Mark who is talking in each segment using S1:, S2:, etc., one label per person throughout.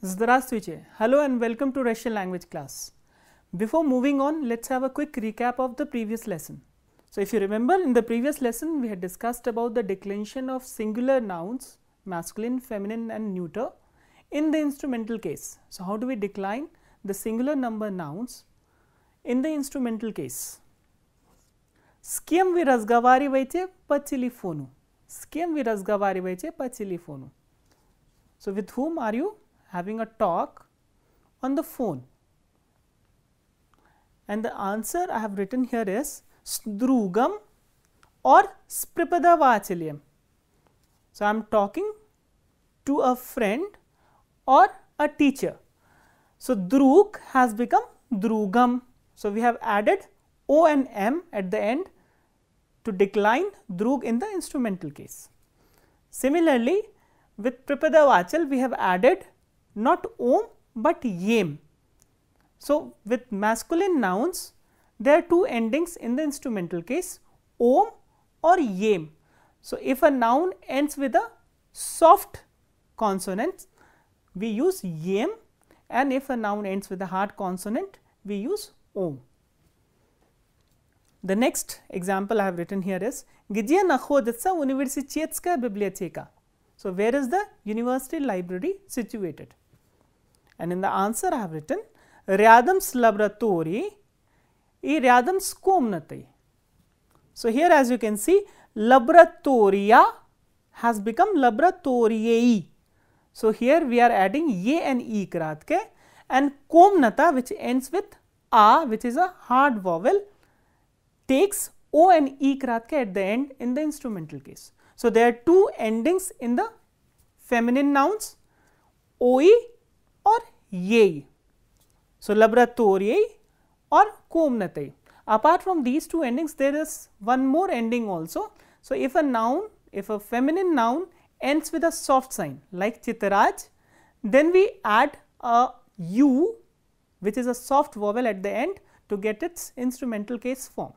S1: Здравствуйте. Hello and welcome to Russian language class. Before moving on, let's have a quick recap of the previous lesson. So, if you remember, in the previous lesson we had discussed about the declension of singular nouns, masculine, feminine and neuter in the instrumental case. So, how do we decline the singular number nouns in the instrumental case? S kim vi razgovариваете по телефону? S kim vi razговариваете по телефону? So, with whom are you having a talk on the phone? And the answer I have written here is s drugom or s prepodavatelем. So, I am talking to a friend or a teacher. So, drug has become drugam. So, we have added O and M at the end to decline drug in the instrumental case. Similarly, with prepodavatel we have added not om but yem. So, with masculine nouns there are two endings in the instrumental case, om or yem. So, if a noun ends with a soft consonant we use yem, and if a noun ends with a hard consonant we use om. The next example I have written here is Где находится университетская библиотека? So, where is the university library situated? And in the answer I have written рядом с лабораторией и рядом с комнатой. So, here as you can see laboratoria has become laboratoriei. So, here we are adding ye and e kratke, and komnata which ends with a, which is a hard vowel, takes o and e kratke at the end in the instrumental case. So, there are two endings in the feminine nouns, oi or yei. So, laboratoriei or komnatai. Apart from these two endings there is one more ending also. So, if a noun, if a feminine noun ends with a soft sign like Chitaraj, then we add a u which is a soft vowel at the end to get its instrumental case form.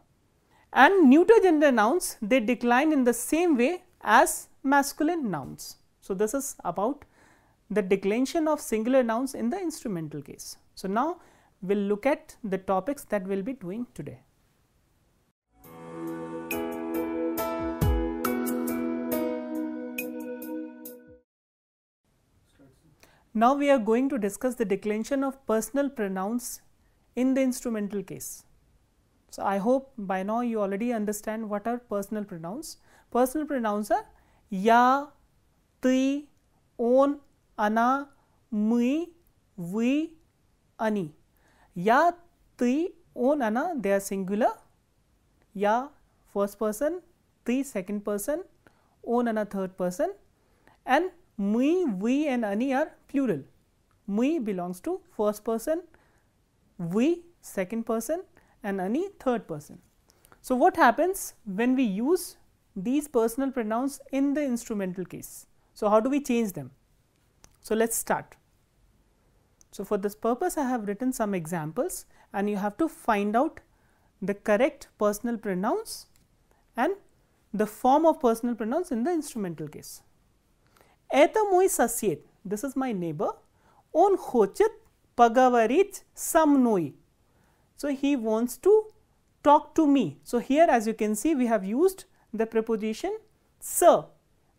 S1: And neuter gender nouns, they decline in the same way as masculine nouns. So, this is about the declension of singular nouns in the instrumental case. So, now we will look at the topics that we will be doing today. Now, we are going to discuss the declension of personal pronouns in the instrumental case. So, I hope by now you already understand what are personal pronouns. Personal pronouns are ya, ty, on, ana, мы, вы, ani. Ya, ty, on, ana, they are singular. Ya, first person, ty, second person, on, ana, third person, and мы, we and ani are plural. Мы belongs to first person, we second person and ani third person. So, what happens when we use these personal pronouns in the instrumental case? So, how do we change them? So, let us start. So, for this purpose I have written some examples and you have to find out the correct personal pronouns and the form of personal pronouns in the instrumental case. Это мой сосед, this is my neighbor, он хочет поговорить со мной. So, he wants to talk to me. So, here as you can see we have used the preposition sir,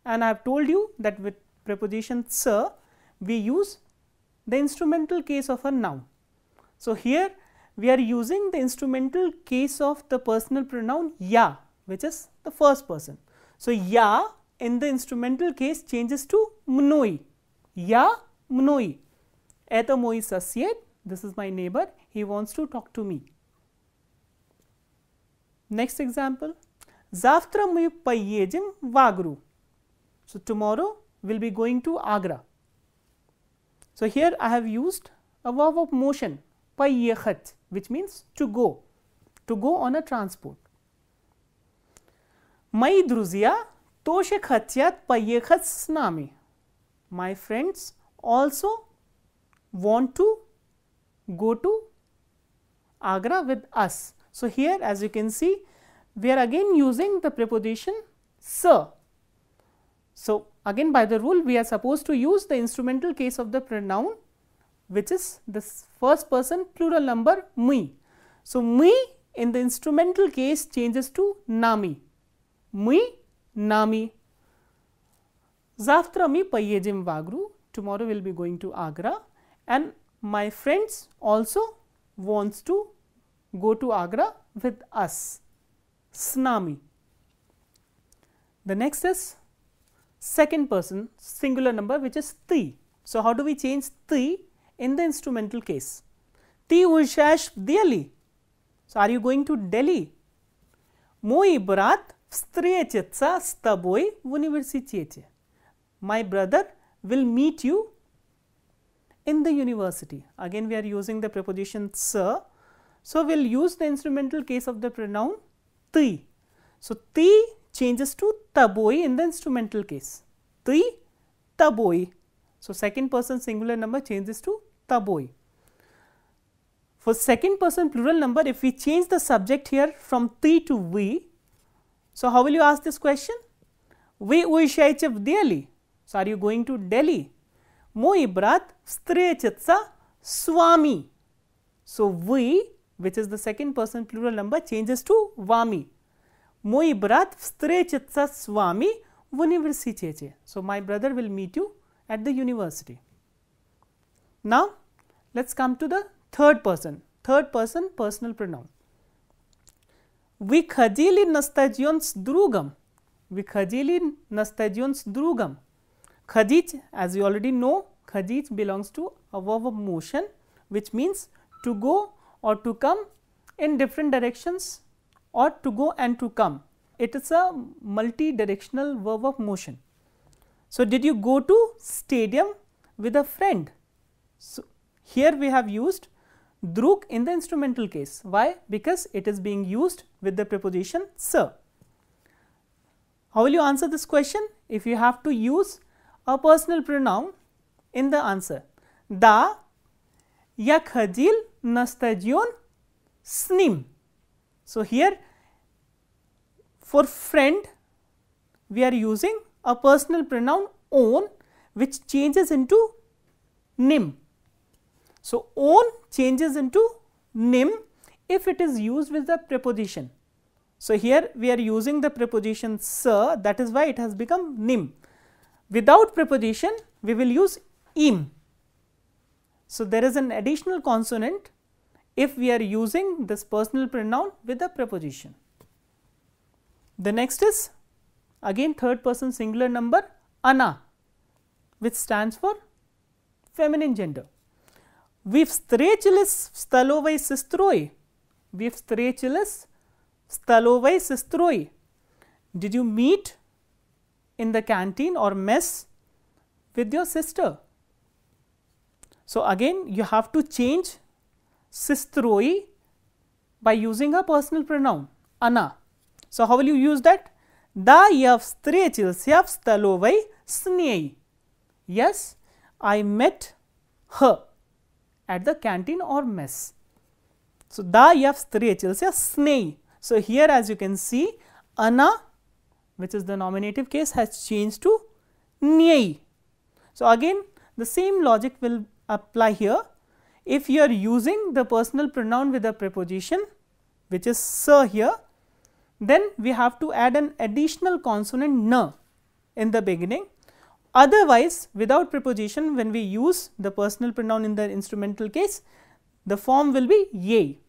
S1: and I have told you that with preposition sir we use the instrumental case of a noun. So, here we are using the instrumental case of the personal pronoun ya, which is the first person. So, ya in the instrumental case changes to mnoi, ya mnoi. Это мой сосед, this is my neighbor, he wants to talk to me. Next example, завтра мы поедем в Агру. So, tomorrow we will be going to Agra. So, here I have used a verb of motion, поехать, which means to go on a transport. Мои друзья тоже хотят поехать с нами. My friends also want to go to Agra with us. So, here as you can see we are again using the preposition sir. So, again by the rule we are supposed to use the instrumental case of the pronoun which is this first person plural number mi. So, mi in the instrumental case changes to nami, mi nami. Zavtra mi pojedziemy w Agru, tomorrow we will be going to Agra, and my friends also wants to go to Agra with us, snami. The next is second person singular number, which is ty. So, how do we change ty in the instrumental case? Ty ujeżdżasz w Delhi. So, are you going to Delhi? Mój brat wstrzecie z tobой w uniwersytecie. My brother will meet you in the university. Again we are using the preposition s. So, we will use the instrumental case of the pronoun ty. So, ty changes to taboi in the instrumental case, ty taboi. So, second person singular number changes to taboi. For second person plural number, if we change the subject here from ty to we, so how will you ask this question? We ujeżdżacie w Delhi. So, are you going to Delhi? Mój brat wstrzecie z wami. So, we, which is the second person plural number, changes to wami. Mój brat wstrzecie z wami w uniwersytecie. So, my brother will meet you at the university. Now, let us come to the third person personal pronoun. Wychodzili na stadion z drugim. Wychodzili na stadion z drugim. Chodzić, as you already know, chodzić belongs to a verb of motion, which means to go or to come in different directions, or to go and to come. It is a multi-directional verb of motion. So, did you go to stadium with a friend? So, here we have used drug in the instrumental case. Why? Because it is being used with the preposition s. How will you answer this question? If you have to use a personal pronoun in the answer. Da ya ходил на стадион с ним. So, here for friend we are using a personal pronoun on, which changes into nim. So, on changes into nim if it is used with the preposition. So, here we are using the preposition s, that is why it has become nim. Without preposition we will use im. So, there is an additional consonant if we are using this personal pronoun with a preposition. The next is again third person singular number ana, which stands for feminine gender. We встретились в столовой сестрой. We встретились в столовой сестрой. Did you meet in the canteen or mess with your sister? So, again you have to change сестрой by using a personal pronoun ana. So, how will you use that? Да, я встретился в столовой с ней. Yes, I met her at the canteen or mess. So, да, я встретился с ней. So, here as you can see, ana, which is the nominative case, has changed to ней. So, again the same logic will apply here. If you are using the personal pronoun with a preposition, which is s here, then we have to add an additional consonant n in the beginning. Otherwise, without preposition, when we use the personal pronoun in the instrumental case, the form will be ye.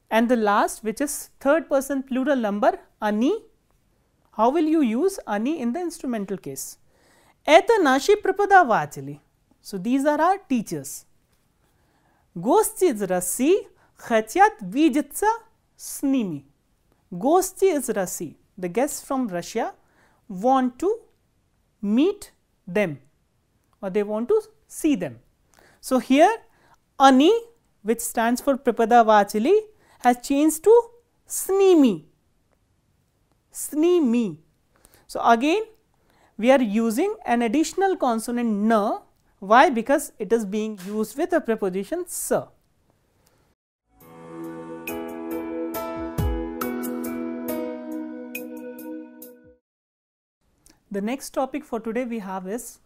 S1: And the last, which is third person plural number ani. How will you use ani in the instrumental case? Это наши преподаватели. So, these are our teachers. Гости из России хотят видеться с ними. Гости из России, the guests from Russia, want to meet them, or they want to see them. So, here ani, which stands for преподаватели, has changed to с ними. С ними. So, again we are using an additional consonant n. Why? Because it is being used with a preposition s. The next topic for today we have is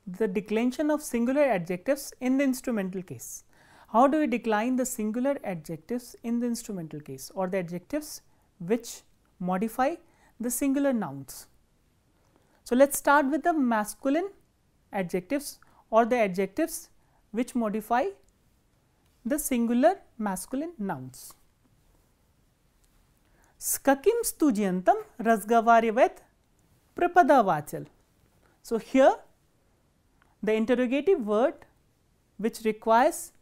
S1: the declension of singular adjectives in the instrumental case. How do we decline the singular adjectives in the instrumental case, or the adjectives which modify the singular nouns? So, let us start with the masculine adjectives, or the adjectives which modify the singular masculine nouns. Skakim studiantam razgavarivet prapadavachal. So, here the interrogative word which requires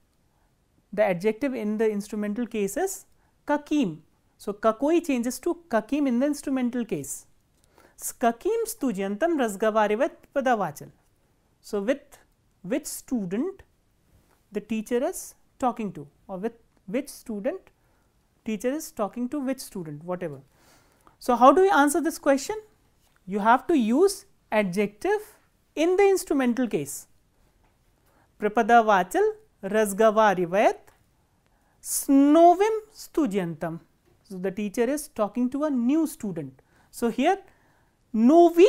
S1: the adjective in the instrumental case is kakim. So, kakoi changes to kakim in the instrumental case. Skakim studiantam razgavarivet prapadavachal. So, with which student the teacher is talking to, or with which student teacher is talking to which student, whatever. So, how do we answer this question? You have to use adjective in the instrumental case. Prapadavachal razgavarivayat snovim studiantam. So, the teacher is talking to a new student. So, here novi,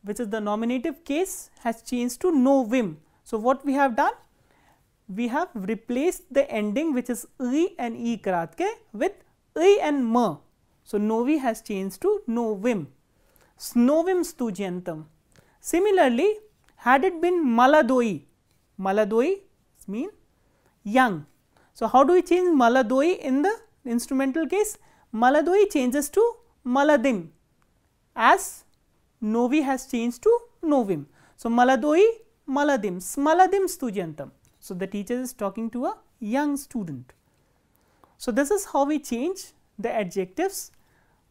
S1: which is the nominative case, has changed to novim. So, what we have done? We have replaced the ending which is I and I kratke with I and ma. So, novi has changed to novim. Snovim studiantam. Similarly, had it been maladoi, maladoi means young. So, how do we change maladoi in the instrumental case? Maladoi changes to maladim, as novi has changed to novim. So, maladoi maladim, smaladim studiantam. So, the teacher is talking to a young student. So, this is how we change the adjectives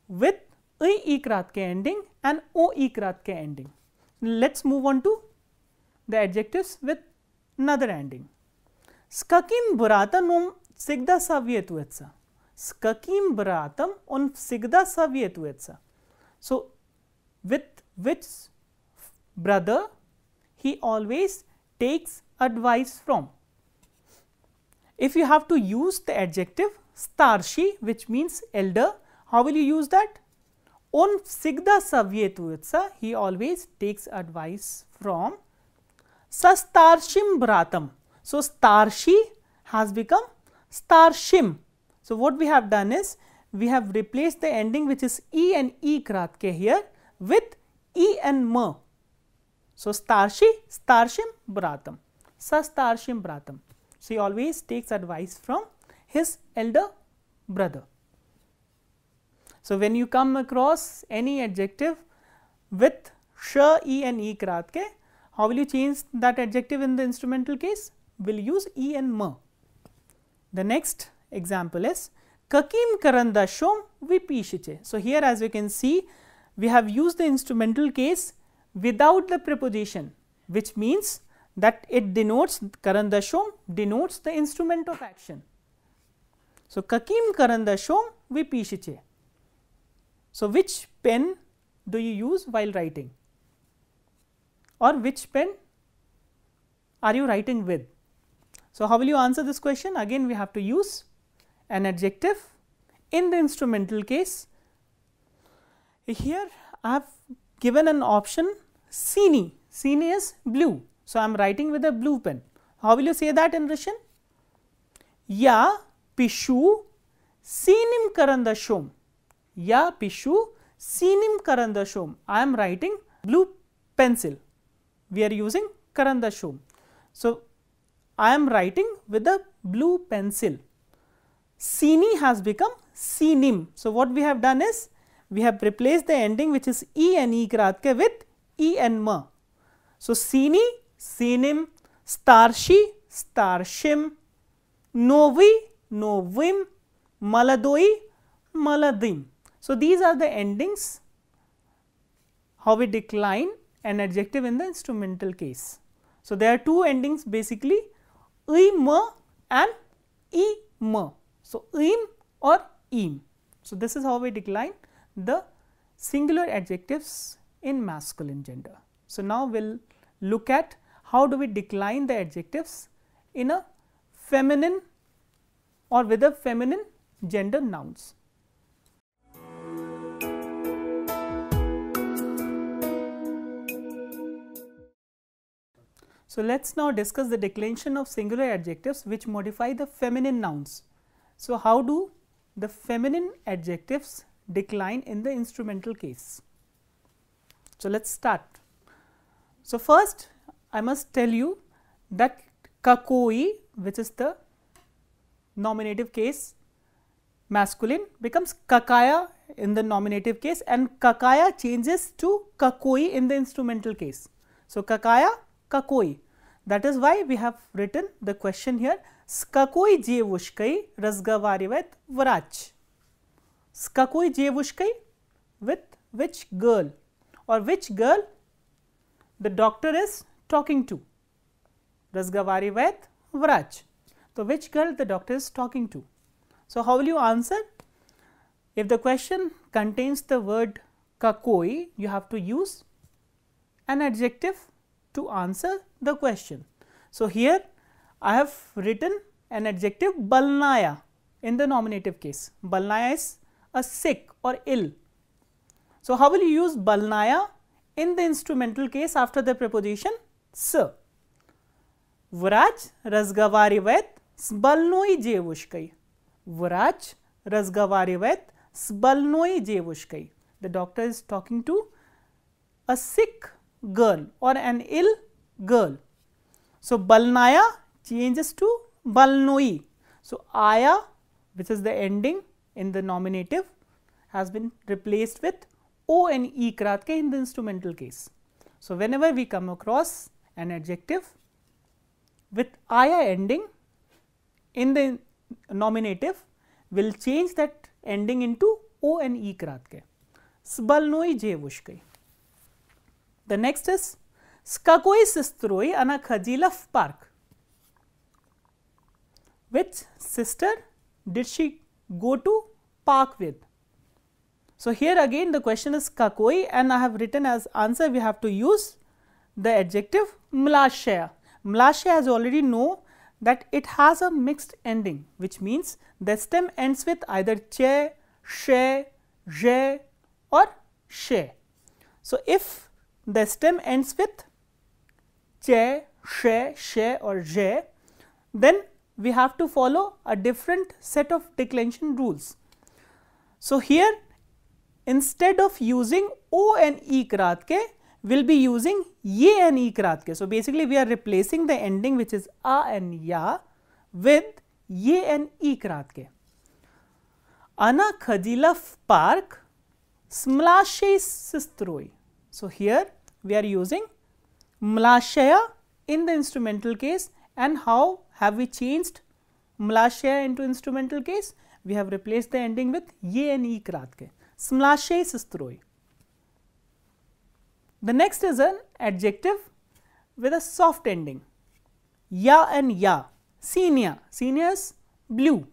S1: with I kratke ending and o kratke ending. Let us move on to the adjectives with another ending. Skakim buratam on sigda savietuetsa. Skakim buratam on sigda savietuetsa. So, with which brother he always takes advice from. If you have to use the adjective starshi, which means elder, how will you use that? On sigda savietuetsa, he always takes advice from sastarshim bratam. So, starshi has become starshim. So, what we have done is, we have replaced the ending which is I and I kratke here with I and ma. So, starshi, starshim bratam, sastarshim bratam. So, he always takes advice from his elder brother. So, when you come across any adjective with sh, I and I kratke, how will you change that adjective in the instrumental case? We will use I and ma. The next example is kakim karandashom vipishiche. So, here as we can see, we have used the instrumental case without the preposition, which means that it denotes, karandashom denotes the instrument of action. So, kakim karandashom vipishiche. So, which pen do you use while writing, or which pen are you writing with? So, how will you answer this question? Again we have to use an adjective in the instrumental case. Here I have given an option sini. Sini is blue. So, I am writing with a blue pen. How will you say that in Russian? Ya pishu sinim karandashom. Ya pishu sinim karandashom. I am writing blue pencil. We are using karandashom. So, I am writing with a blue pencil. Sini has become sinim. So, what we have done is, we have replaced the ending which is I and I kratke with I and ma. So, sini, sinim, starshi, starshim, novi, novim, maladoi, maladim. So, these are the endings how we decline an adjective in the instrumental case. So, there are two endings basically, I, ma and I, ma. So, im or im. So, this is how we decline the singular adjectives in masculine gender. So, now we will look at how do we decline the adjectives in a feminine or with a feminine gender nouns. So, let us now discuss the declension of singular adjectives which modify the feminine nouns. So, how do the feminine adjectives decline in the instrumental case? So, let us start. So, first I must tell you that kakoi, which is the nominative case masculine, becomes kakaya in the nominative case, and kakaya changes to kakoi in the instrumental case. So, kakaya, kakoi. That is why we have written the question here, skakoi jevushkai razgavarivet vrach. Skakoi jevushkai, with which girl, or which girl the doctor is talking to. Razgavarivet vrach. So, which girl the doctor is talking to. So, how will you answer? If the question contains the word kakoi, you have to use an adjective to answer the question. So, here I have written an adjective balnaya in the nominative case. Balnaya is a sick or ill. So, how will you use balnaya in the instrumental case after the preposition s? Vrach razgavarivet sbalnoi jevushkai. Vrach razgavarivet sbalnoi jevushkai. The doctor is talking to a sick girl or an ill girl. So, balnaya changes to balnoi. So, aya, which is the ending in the nominative, has been replaced with o and e kratke in the instrumental case. So, whenever we come across an adjective with aya ending in the nominative, we will change that ending into o and e kratke. Sbalnoi jevushkai. The next is skakoi sistroi ana khajilaf park. Which sister did she go to park with? So, here again the question is kakoi, and I have written as answer we have to use the adjective mlashaya. Mlashaya, as you already know, that it has a mixed ending, which means the stem ends with either che, she, je or she. So, if the stem ends with che, she or je, then we have to follow a different set of declension rules. So, here instead of using o and e kratke, we will be using ye and e kratke. So, basically we are replacing the ending which is a and ya with ye and e kratke. Ana khajilaf park smlashe sistroi. So, here we are using mlashaya in the instrumental case, and how have we changed mlashaya into instrumental case? We have replaced the ending with ye and e kratke. Smlashe sistroi. The next is an adjective with a soft ending, ya and ya. Senior, senior is blue.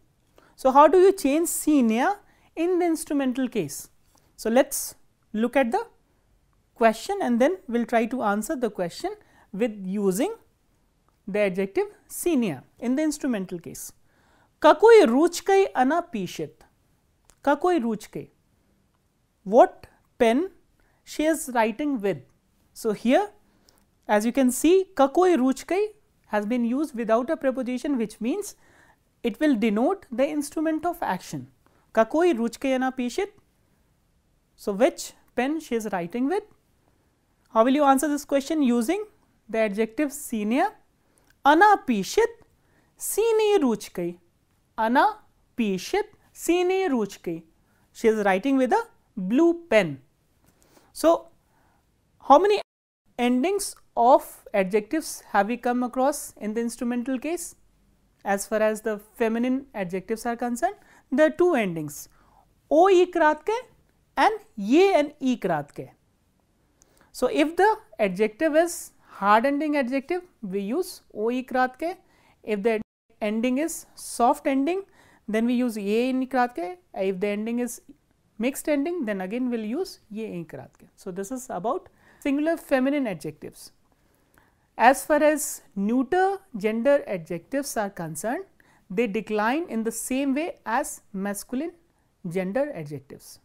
S1: So, how do you change senior in the instrumental case? So, let us look at the question and then we will try to answer the question with using the adjective senior in the instrumental case. Kakoi ruchkai ana pishit. Kakoi ruchkai. What pen she is writing with? So, here as you can see, kakoi ruchkai has been used without a preposition, which means it will denote the instrument of action. Kakoi ruchkai ana pishit. So, which pen she is writing with? How will you answer this question? Using the adjective senior. Ana pishit sine ruchkai. Ana pishit sine ruchkai. She is writing with a blue pen. So, how many endings of adjectives have we come across in the instrumental case? As far as the feminine adjectives are concerned, there are two endings, o e kratke and ye and e kratke. So, if the adjective is hard ending adjective, we use o e kratke. If the ending is soft ending, then we use ye and e kratke. If the ending is mixed ending, then again we will use ye and e kratke. So, this is about singular feminine adjectives. As far as neuter gender adjectives are concerned, they decline in the same way as masculine gender adjectives.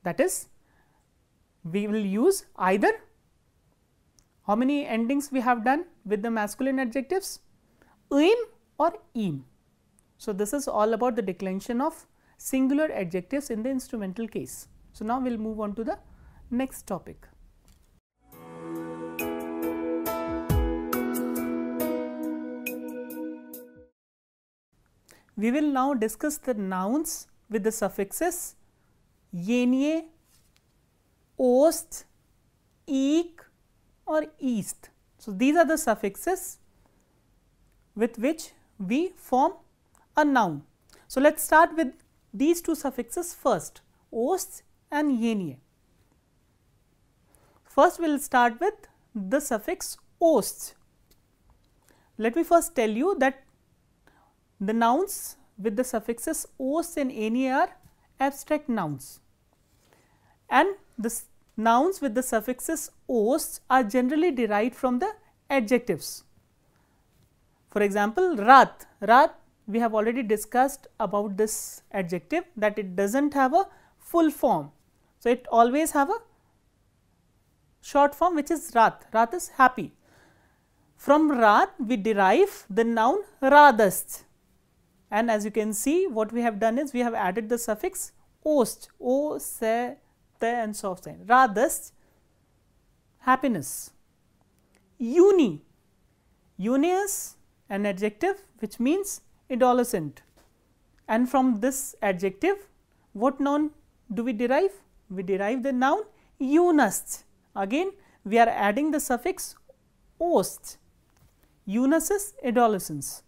S1: That is, we will use either How many endings we have done with the masculine adjectives? In or in. So, this is all about the declension of singular adjectives in the instrumental case. So, now we will move on to the next topic. We will now discuss the nouns with the suffixes yenie, ost, eek or east. So, these are the suffixes with which we form a noun. So, let us start with these two suffixes first, ost and yenie. First, we will start with the suffix ost. Let me first tell you that the nouns with the suffixes ost and yenie are abstract nouns, and the nouns with the suffixes ost are generally derived from the adjectives. For example, rat. Rat, we have already discussed about this adjective, that it does not have a full form. So, it always have a short form which is rat. Rat is happy. From rat we derive the noun radast, and as you can see, what we have done is we have added the suffix ost, o, se, te and soft sign. Radast, happiness. Uni. Uni is an adjective which means adolescent, and from this adjective what noun do we derive? We derive the noun eunast. Again we are adding the suffix ost. Eunus is adolescence.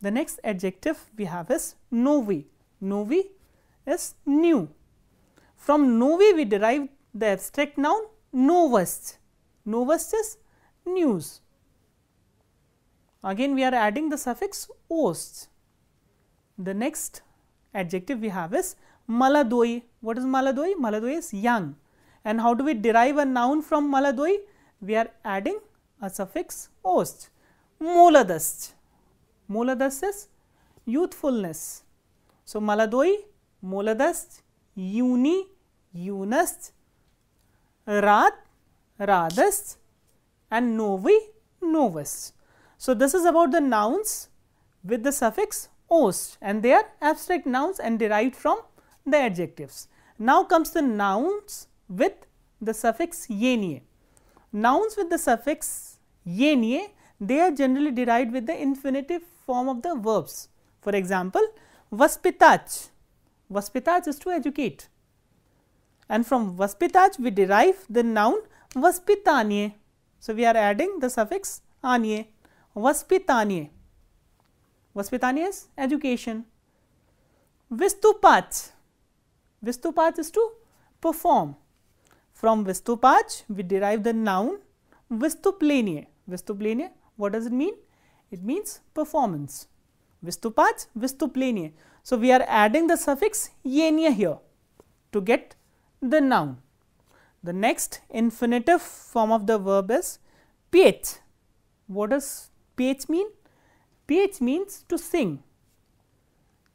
S1: The next adjective we have is novi. Novi is new. From novi we derive the abstract noun novus. Novus is news. Again we are adding the suffix ost. The next adjective we have is maladoi. What is maladoi? Maladoi is young. And how do we derive a noun from maladoi? We are adding a suffix ost. Moladast. Moladast is youthfulness. So, maladoi, moladast, uni, eunast, rat, radast and novi, novus. So, this is about the nouns with the suffix ost, and they are abstract nouns and derived from the adjectives. Now comes the nouns with the suffix yenie. Nouns with the suffix yenie, they are generally derived with the infinitive form of the verbs. For example, vaspitach. Vaspitach is to educate, and from vaspitach we derive the noun vaspitanie. So, we are adding the suffix anie. Vaspitanie. Vaspitanie is education. Vistupach. Vistupach is to perform. From vistupach we derive the noun vistuplenie. Vistuplenie, what does it mean? It means performance. Vistupach, vistuplenie. So, we are adding the suffix yenie here to get the noun. The next infinitive form of the verb is pech. What does pech mean? Pech means to sing.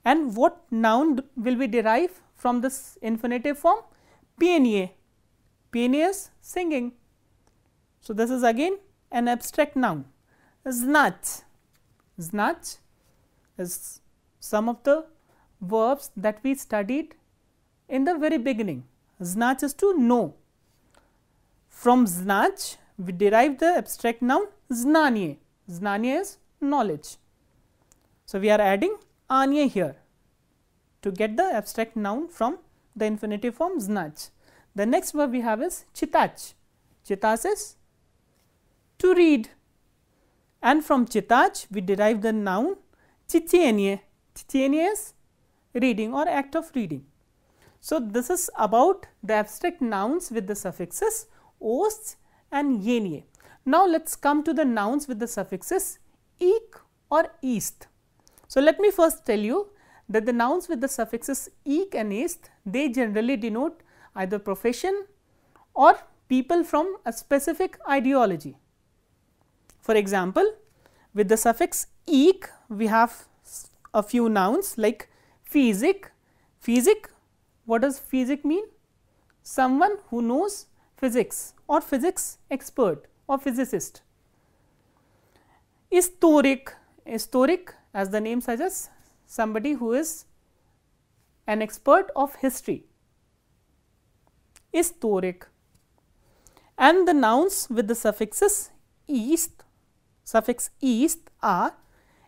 S1: And what noun will we derive from this infinitive form? Pienie. Pienie is singing. So, this is again an abstract noun. Znach. Znach is some of the verbs that we studied in the very beginning. Znach is to know. From znach we derive the abstract noun znanie. Znanie is knowledge. So, we are adding anie here to get the abstract noun from the infinitive form znach. The next verb we have is chitach. Chitach is to read, and from chitach we derive the noun chichenie. Chichenie is reading or act of reading. So, this is about the abstract nouns with the suffixes ost and yenie. Now, let us come to the nouns with the suffixes eek or east. So, let me first tell you that the nouns with the suffixes eek and east, they generally denote either profession or people from a specific ideology. For example, with the suffix eek we have a few nouns like physic. Physic, what does physic mean? Someone who knows physics or physics expert or physicist. Historic, historic as the name suggests, somebody who is an expert of history. Historic. And the nouns with the suffixes east, suffix east are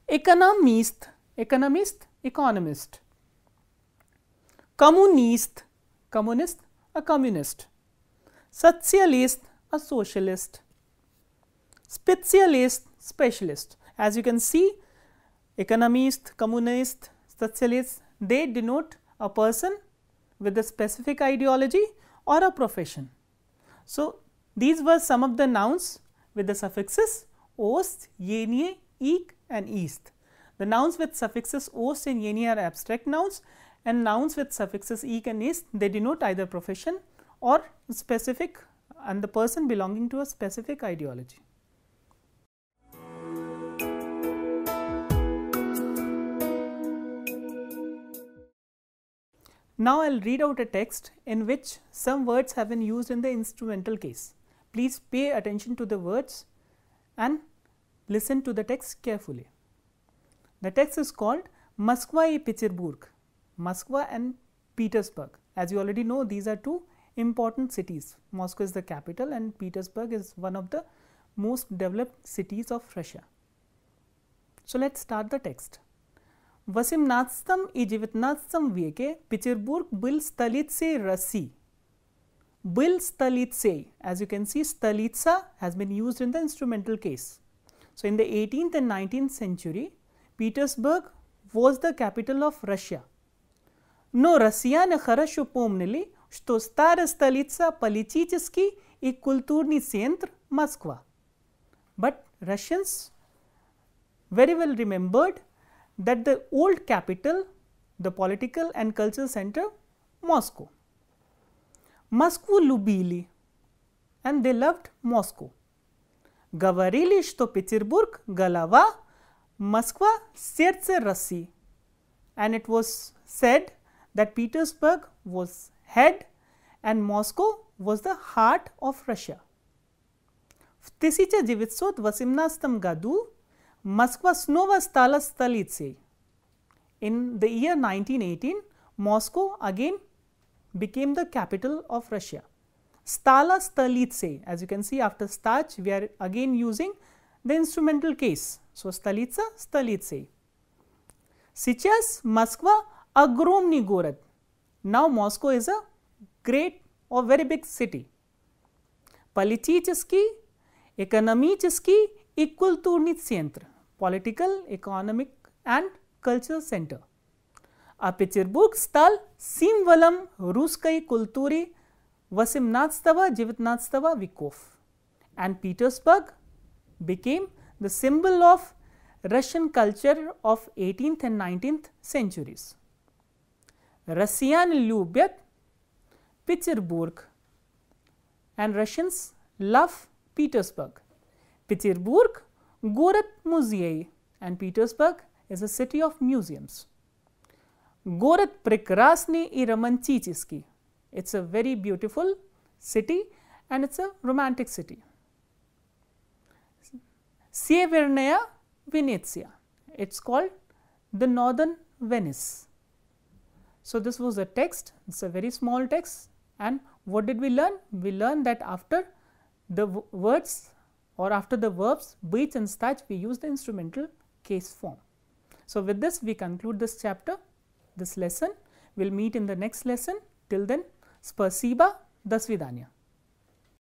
S1: economist, economist, economist, communist, communist, a communist, socialist, a socialist, specialist, specialist. As you can see, economist, communist, socialist, they denote a person with a specific ideology or a profession. So, these were some of the nouns with the suffixes ost, yenie, eek and east. The nouns with suffixes ost and yenie are abstract nouns, and nouns with suffixes eek and east, they denote either profession or specific and the person belonging to a specific ideology. Now, I will read out a text in which some words have been used in the instrumental case. Please pay attention to the words and listen to the text carefully. The text is called Moskva и Petersburg, Moskva and Petersburg. As you already know, these are two important cities. Moscow is the capital and Petersburg is one of the most developed cities of Russia. So, let us start the text. В 18 и 19 веке Петербург был столицей России. Был столицей. As you can see, stolitsa has been used in the instrumental case. So, in the 18th and 19th century, Petersburg was the capital of Russia. Но россияне хорошо помнили, что старая столица политический и культурный центр Москва. But Russians very well remembered that the old capital, the political and cultural center, Moscow. Москву любили, and they loved Moscow. Говорили, что Петербург – голова, Москва – сердце России. And it was said that Petersburg was head and Moscow was the heart of Russia. В 1918 году Москва снова стала столицей. In the year 1918, Moscow again became the capital of Russia. Stala stolitsei. As you can see, after stach, we are again using the instrumental case. So, stolitsa, stolitsei. Сейчас Москва огромный город. Now, Moscow is a great or very big city. Политический, экономический и культурный центр. Political, economic and cultural center. А Петербург стал символом русской культуры 18-19 веков. And Petersburg became the symbol of Russian culture of 18th and 19th centuries. Россияне любят Петербург and Russians love Petersburg. Петербург город музей and Petersburg is a city of museums. Город прекрасный и романтический. It's a very beautiful city and it's a romantic city. Северная Venetia. It's called the northern Venice. So, this was a text. It's a very small text. And what did we learn? We learned that after the words or after the verbs быть and stach, we use the instrumental case form. So, with this we conclude this chapter, this lesson. We will meet in the next lesson. Till then, spasiba, до свидания.